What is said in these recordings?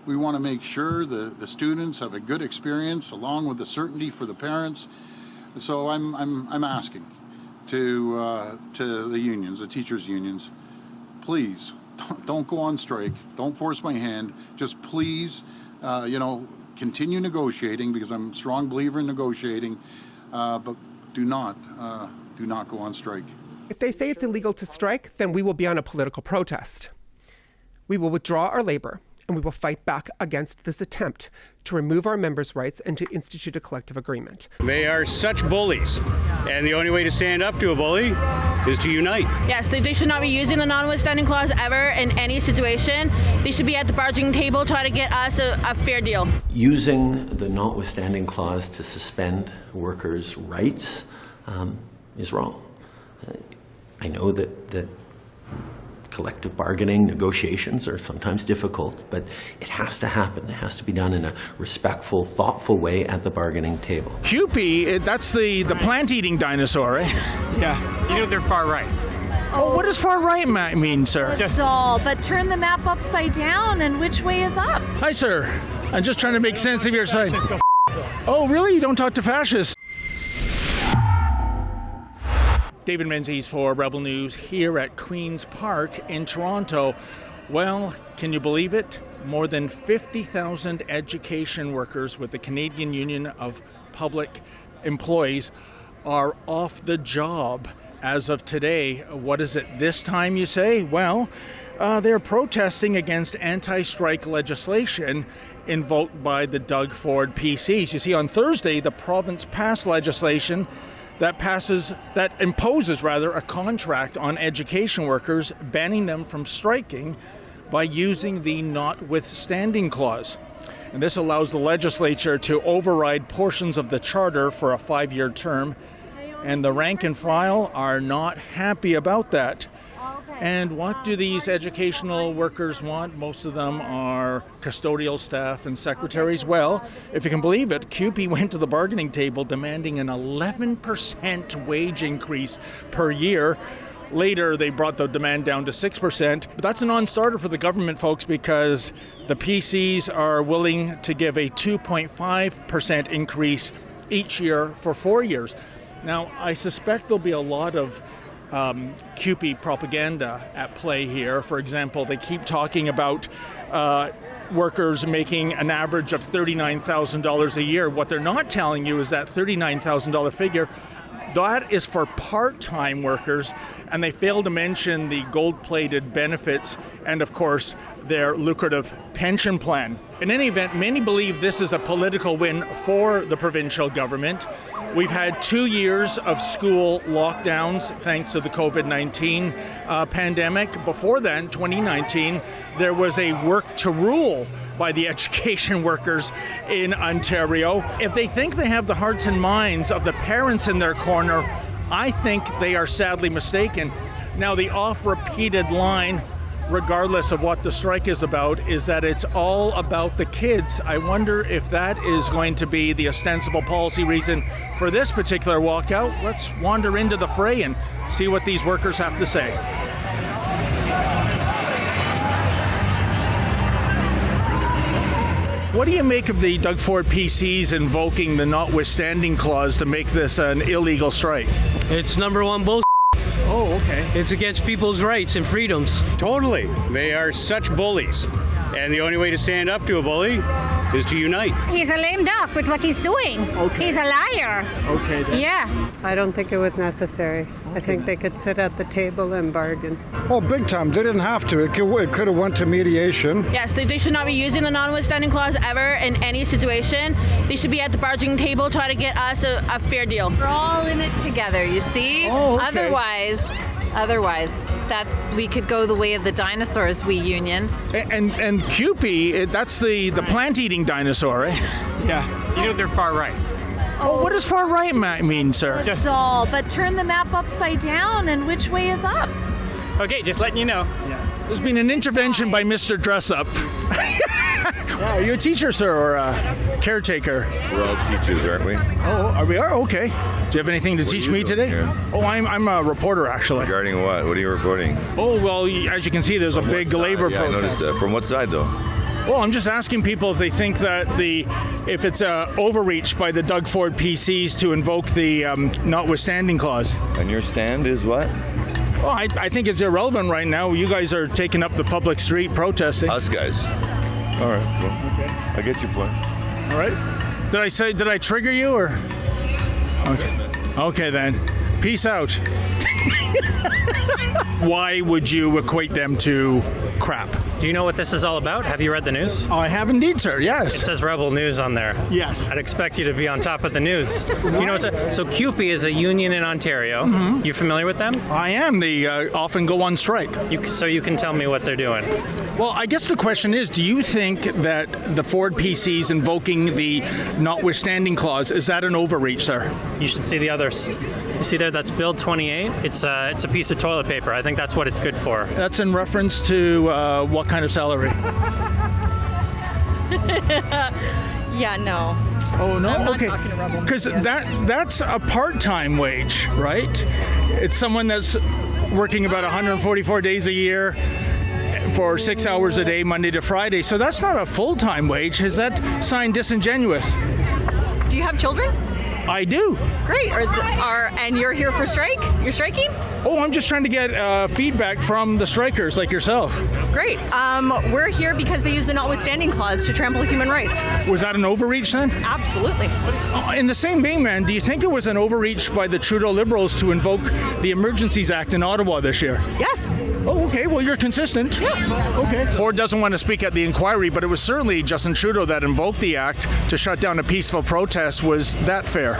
We want to make sure the students have a good experience along with the certainty for the parents. So I'm asking to the unions, the teachers' unions, please don't go on strike. Don't force my hand. Just please, continue negotiating, because I'm a strong believer in negotiating, but do not go on strike. If they say it's illegal to strike, then we will be on a political protest. We will withdraw our labor, and we will fight back against this attempt to remove our members' rights and to institute a collective agreement. They are such bullies, and the only way to stand up to a bully is to unite. Yes, they should not be using the notwithstanding clause ever in any situation. They should be at the bargaining table trying to get us a fair deal. Using the notwithstanding clause to suspend workers' rights is wrong. I know that collective bargaining negotiations are sometimes difficult, but it has to happen. It has to be done in a respectful, thoughtful way at the bargaining table. Cupie, that's the plant-eating dinosaur, right? Yeah, they're far right. Oh, what does far right mean, sir? All, but turn the map upside down, and which way is up? Hi, sir. I'm just trying to make sense of your side. Oh, really? You don't talk to fascists? David Menzies for Rebel News here at Queen's Park in Toronto. Well, can you believe it? More than 50,000 education workers with the Canadian Union of Public Employees are off the job as of today. What is it this time, you say? Well, they're protesting against anti-strike legislation invoked by the Doug Ford PCs. You see, on Thursday, the province passed legislation that imposes a contract on education workers, banning them from striking by using the notwithstanding clause. And this allows the legislature to override portions of the charter for a 5-year term, and the rank and file are not happy about that. And what do these educational workers want? Most of them are custodial staff and secretaries. Well, if you can believe it, CUPE went to the bargaining table demanding an 11% wage increase per year. Later, they brought the demand down to 6%. But that's a non-starter for the government, folks, because the PCs are willing to give a 2.5% increase each year for 4 years. Now, I suspect there'll be a lot of CUPE propaganda at play here. For example, they keep talking about workers making an average of $39,000 a year. What they're not telling you is that $39,000 figure, that is for part-time workers, and they fail to mention the gold-plated benefits and, of course, their lucrative pension plan. In any event, many believe this is a political win for the provincial government. We've had 2 years of school lockdowns thanks to the COVID-19 pandemic. Before then, 2019, there was a work to rule by the education workers in Ontario. If they think they have the hearts and minds of the parents in their corner, I think they are sadly mistaken. Now, the oft-repeated line, regardless of what the strike is about, is that it's all about the kids. I wonder if that is going to be the ostensible policy reason for this particular walkout. Let's wander into the fray and see what these workers have to say. What do you make of the Doug Ford PCs invoking the notwithstanding clause to make this an illegal strike? It's number one bullshit. Oh, okay. It's against people's rights and freedoms. Totally. They are such bullies, and the only way to stand up to a bully is to unite. He's a lame duck with what he's doing. Okay. He's a liar. Okay, then. Yeah. I don't think it was necessary. I think they could sit at the table and bargain. Oh, big time. They didn't have to. It could have went to mediation. Yes, they should not be using the notwithstanding clause ever in any situation. They should be at the bargaining table trying to get us a fair deal. We're all in it together, you see? Oh, okay. Otherwise, we could go the way of the dinosaurs, we unions. And CUPE, that's the plant-eating dinosaur, right? Yeah, they're far right. Oh, what does far right mean, sir? All, but turn the map upside down, and which way is up? Okay, just letting you know. There's been an intervention by Mr. Dress-Up. Are you a teacher, sir, or a caretaker? We're all teachers, aren't we? Oh, we are? Okay. Do you have anything to teach me today? Here? Oh, I'm a reporter, actually. Regarding what? What are you reporting? Oh, well, as you can see, there's a big labor I protest. noticed that. From what side, though? Well, I'm just asking people if they think that if it's overreach by the Doug Ford PCs to invoke the notwithstanding clause. And your stand is what? Well, I think it's irrelevant right now. You guys are taking up the public street protesting. Us guys. All right. Well, okay. I get your point. All right. Did I trigger you or? Okay. Okay then. Peace out. Why would you equate them to crap? Do you know what this is all about? Have you read the news? I have indeed, sir, yes. It says Rebel News on there. Yes. I'd expect you to be on top of the news. Do you know what's so CUPE is a union in Ontario. Mm-hmm. You familiar with them? I am. They often go on strike. So you can tell me what they're doing. Well, I guess the question is, do you think that the Ford PCs invoking the notwithstanding clause, is that an overreach, sir? You should see the others. You see there, that's Bill 28. It's a piece of toilet paper. I think that's what it's good for. That's in reference to what kind of salary? Yeah, no. Oh, no? I'm not okay. talking to Rebel. Because that's a part-time wage, right? It's someone that's working about 144 days a year for 6 hours a day, Monday to Friday. So that's not a full-time wage. Is that sign disingenuous? Do you have children? I do. Great. And you're here for strike? You're striking? Oh, I'm just trying to get feedback from the strikers like yourself. Great. We're here because they use the notwithstanding clause to trample human rights. Was that an overreach then? Absolutely. In the same vein, man, do you think it was an overreach by the Trudeau Liberals to invoke the Emergencies Act in Ottawa this year? Yes. Oh, okay. Well, you're consistent. Yeah. Okay. Ford doesn't want to speak at the inquiry, but it was certainly Justin Trudeau that invoked the act to shut down a peaceful protest. Was that fair?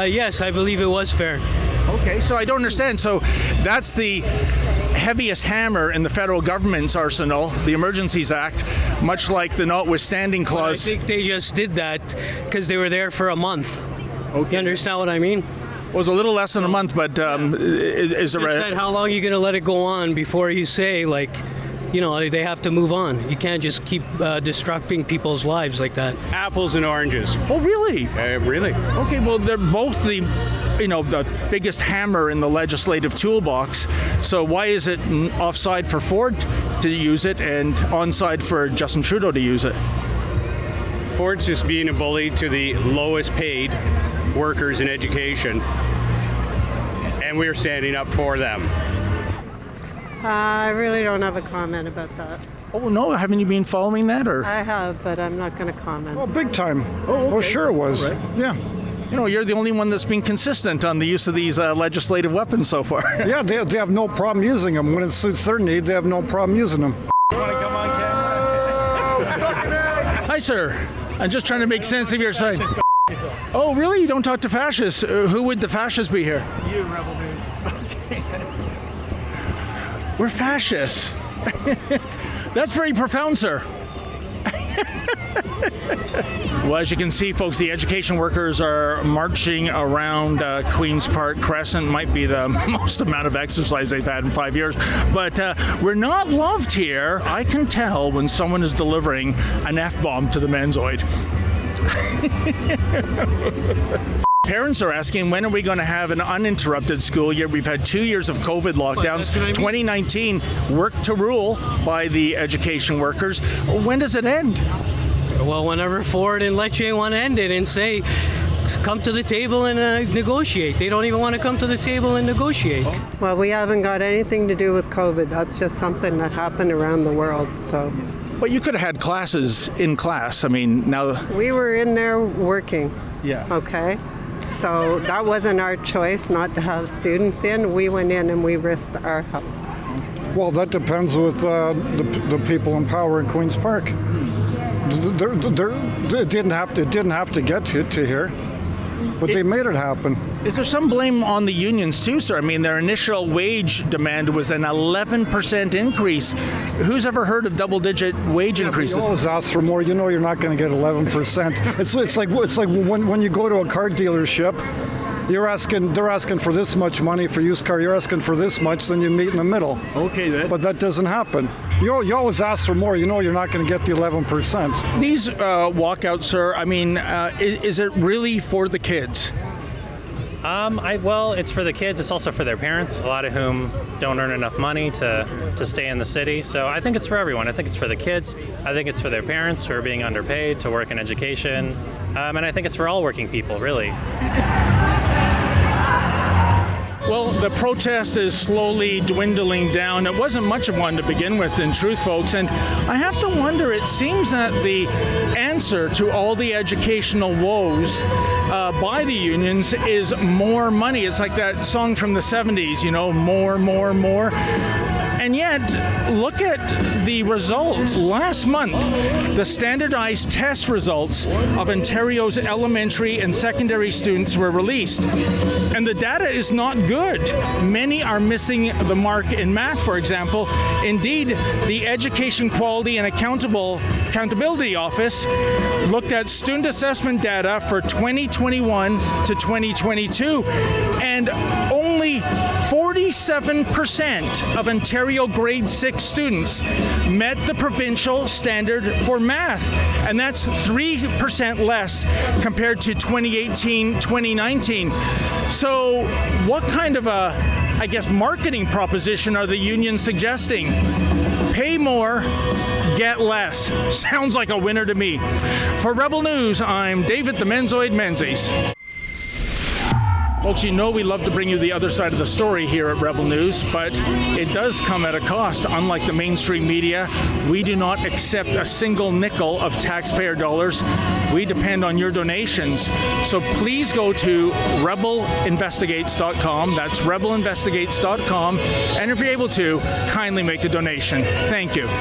Yes, I believe it was fair. Okay, so I don't understand. So that's the heaviest hammer in the federal government's arsenal, the Emergencies Act, much like the notwithstanding clause. I think they just did that because they were there for a month. Okay. You understand what I mean? It was a little less than a month, but is there Just said how long are you going to let it go on before you say, like, you know, they have to move on. You can't just keep disrupting people's lives like that. Apples and oranges. Oh, really? Really? Okay, well, they're both the biggest hammer in the legislative toolbox. So why is it offside for Ford to use it and onside for Justin Trudeau to use it? Ford's just being a bully to the lowest paid workers in education, and we're standing up for them. I really don't have a comment about that. Oh, no? Haven't you been following that? Or I have, but I'm not going to comment. Oh, big time. Oh, okay. Oh, sure it was. Right. Yeah. You know, you're the only one that's been consistent on the use of these legislative weapons so far. Yeah, they have no problem using them. When it suits their need, they have no problem using them. Hi, sir. I'm just trying to make sense of your side. Oh, really? You don't talk to fascists? Who would the fascists be here? You, Rebel News. We're fascists. That's very profound, sir. Well, as you can see, folks, the education workers are marching around Queen's Park Crescent. Might be the most amount of exercise they've had in 5 years. But we're not loved here. I can tell when someone is delivering an F-bomb to the Menzoid. Parents are asking, when are we going to have an uninterrupted school year? We've had 2 years of COVID lockdowns. 2019, work to rule by the education workers. When does it end? Well, whenever Ford and Lecce want to end it and say, come to the table and negotiate. They don't even want to come to the table and negotiate. Well, we haven't got anything to do with COVID. That's just something that happened around the world, so. But you could have had classes in class. I mean, now. We were in there working. Yeah. Okay. So that wasn't our choice not to have students in. We went in and we risked our health. Well, that depends with the people in power in Queen's Park. It didn't have to get to here, but they made it happen. Is there some blame on the unions too, sir? I mean, their initial wage demand was an 11% increase. Who's ever heard of double-digit wage increases? You always ask for more. You know you're not going to get 11%. It's like when you go to a car dealership, they're asking for this much money for used car. You're asking for this much, then you meet in the middle. Okay, then. But that doesn't happen. You always ask for more. You know you're not going to get the 11%. These walkouts, sir. I mean, is it really for the kids? Well, it's for the kids. It's also for their parents, a lot of whom don't earn enough money to stay in the city. So I think it's for everyone. I think it's for the kids. I think it's for their parents who are being underpaid to work in education. And I think it's for all working people, really. Well, the protest is slowly dwindling down. It wasn't much of one to begin with, in truth, folks. And I have to wonder, it seems that the answer to all the educational woes by the unions is more money. It's like that song from the 70s, you know, more, more, more. And yet, look at the results. Last month, the standardized test results of Ontario's elementary and secondary students were released. And the data is not good. Many are missing the mark in math, for example. Indeed, the Education Quality and Accountability Office looked at student assessment data for 2021 to 2022, and only 47% of Ontario grade 6 students met the provincial standard for math, and that's 3% less compared to 2018-2019. So what kind of marketing proposition are the unions suggesting? Pay more, get less. Sounds like a winner to me. For Rebel News, I'm David the Menzoid Menzies. Folks, you know we love to bring you the other side of the story here at Rebel News, but it does come at a cost. Unlike the mainstream media, we do not accept a single nickel of taxpayer dollars. We depend on your donations. So please go to rebelinvestigates.com. That's rebelinvestigates.com. And if you're able to, kindly make a donation. Thank you.